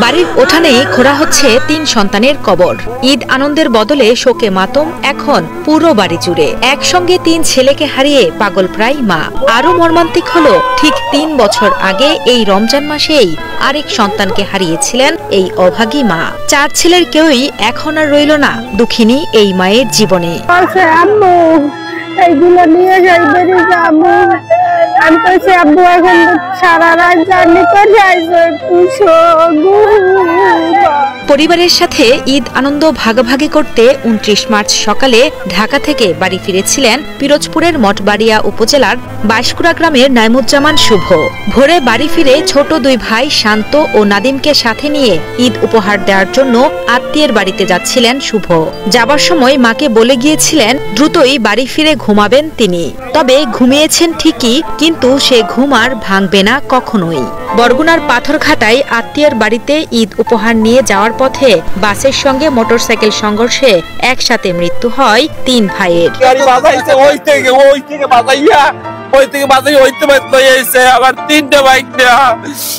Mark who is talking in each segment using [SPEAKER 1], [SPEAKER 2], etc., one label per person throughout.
[SPEAKER 1] বাড়ির উঠানেই খোঁড়া হচ্ছে ৩ সন্তানের কবর। ঈদ আনন্দের বদলে শোকে মাতম এখন পুরো বাড়ি জুড়ে। একসঙ্গে ৩ ছেলেকে হারিয়ে পাগল প্রায় মা। আরো মর্মান্তিক হলো, ঠিক ৩ বছর আগে এই রমজান মাসেই আরেক সন্তানকে হারিয়েছিলেন এই অভাগী মা। 4 ছেলের কেউই এখন আর রইল না দুঃখিনী এই মায়ের জীবনে।
[SPEAKER 2] এইগুলো নিয়ে যাই বেরিয়ে যাবো। আমি কইছি আব্বু এখন সারা রাত জার্নি করে যাইছে।
[SPEAKER 1] পরিবারের সাথে ঈদ আনন্দ ভাগাভাগি করতে ২৯ মার্চ সকালে ঢাকা থেকে বাড়ি ফিরেছিলেন পিরোজপুরের মঠবাড়িয়া উপজেলার বাইশকুড়া গ্রামের নাইমুজ্জামান শুভ। ভোরে বাড়ি ফিরে ছোট 2 ভাই শান্ত ও নাদিমকে সাথে নিয়ে ঈদ উপহার দেওয়ার জন্য আত্মীয়ের বাড়িতে যাচ্ছিলেন শুভ। যাবার সময় মাকে বলে গিয়েছিলেন দ্রুতই বাড়ি ফিরে ঘুমাবেন তিনি। তবে ঘুমিয়েছেন ঠিকই, কিন্তু সে ঘুম আর ভাঙবে না কখনোই। বরগুনার পাথরঘাটায় আত্মীয়ের বাড়িতে ঈদ উপহার নিয়ে যাওয়ার পথে বাসের সঙ্গে মোটরসাইকেল সংঘর্ষে একসাথে মৃত্যু হয় 3 ভাইয়ের।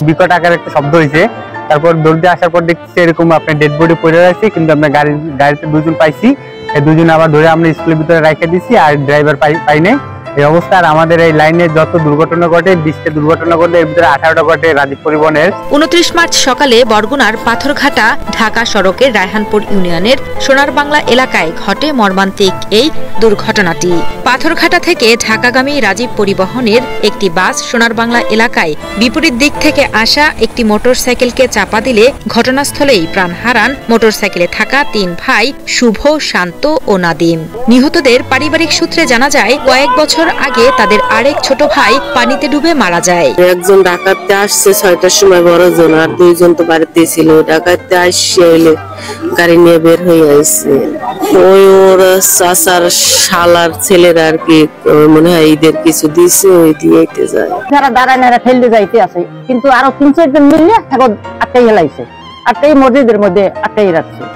[SPEAKER 3] বিকট আকার একটা শব্দ হয়েছে। তারপর দৌড়তে আসার পর দেখছি এরকম আপনার ডেড বডি পড়ে আছে, কিন্তু আমরা গাড়িতে 2 জন পাইছি। এই 2 জন আবার ধরে আমরা স্কুলের ভিতরে রেখে দিছি, আর ড্রাইভার পাই নাই। এই অবস্থা। আর আমাদের এই লাইনে যত দুর্ঘটনা ঘটে, 20টা দুর্ঘটনা ঘটে, এর ভিতরে 18টা ঘটে রাজীব পরিবহনের।
[SPEAKER 1] 29 মার্চ সকালে বরগুনার পাথরঘাটা ঢাকা সড়কের রায়হানপুর ইউনিয়নের সোনার বাংলা এলাকায় ঘটে মর্মান্তিক এই দুর্ঘটনাটি। পাথরঘাটা থেকে ঢাকাগামী রাজীব পরিবহনের একটি বাস সোনার বাংলা এলাকায় বিপরীত দিক থেকে আসা একটি মোটরসাইকেলকে চাপা দিলে ঘটনাস্থলেই প্রাণ হারান মোটরসাইকেলে থাকা 3 ভাই শুভ, শান্ত ও নাদিম। নিহতদের পারিবারিক সূত্রে জানা যায়, কয়েক বছর আগে তাদের আরেক ছোট ভাই পানিতে ডুবে মারা যায়।
[SPEAKER 4] একজন ডাকাতে আসছে 6টার সময়, বড় জন, আর 2 জন তো বাড়িতে ছিল। ডাকাতে আসছে হইলে গাড়ি নিয়ে বের হয়ে আসছে। ওই ওর চাচার শালার ছেলেরা আর কি মনে হয় ঈদের কিছু দিছে, ওই দিয়েইতে যায়।
[SPEAKER 2] যারা দাঁড়ায় নারা ফেলতে যাইতে আছে, কিন্তু আরো 3-4 জন মিলে এখন আটকাই হেলাইছে।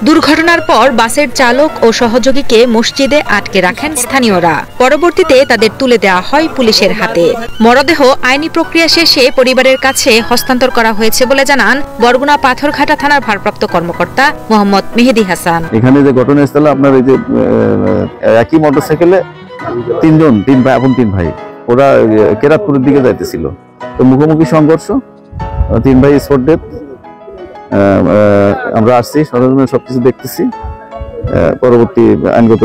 [SPEAKER 1] দুর্ঘটনার পর বাসের চালক ও সহযোগীকে মসজিদে আটকে রাখেন স্থানীয়রা। পরবর্তীতে তাদের তুলে দেওয়া হয় পুলিশের হাতে। মরদেহ আইনি প্রক্রিয়া শেষে পরিবারের কাছে হস্তান্তর করা হয়েছে বলে জানান বরগুনা পাথরঘাটা থানার ভারপ্রাপ্ত কর্মকর্তা মোহাম্মদ মেহেদি হাসান।
[SPEAKER 5] এখানে যে ঘটনাস্থলে আপনার এই যে একই মোটরসাইকেলে 3 ভাই, আপন 3 ভাই, ওরা কেরাতপুরের দিকে যাইতেছিল। তো মুখোমুখি সংঘর্ষ, 3 ভাই স্পট ডেথ। আমরা আসছি, সরজমিনে সবকিছু দেখতেছি। পরবর্তী আইনগত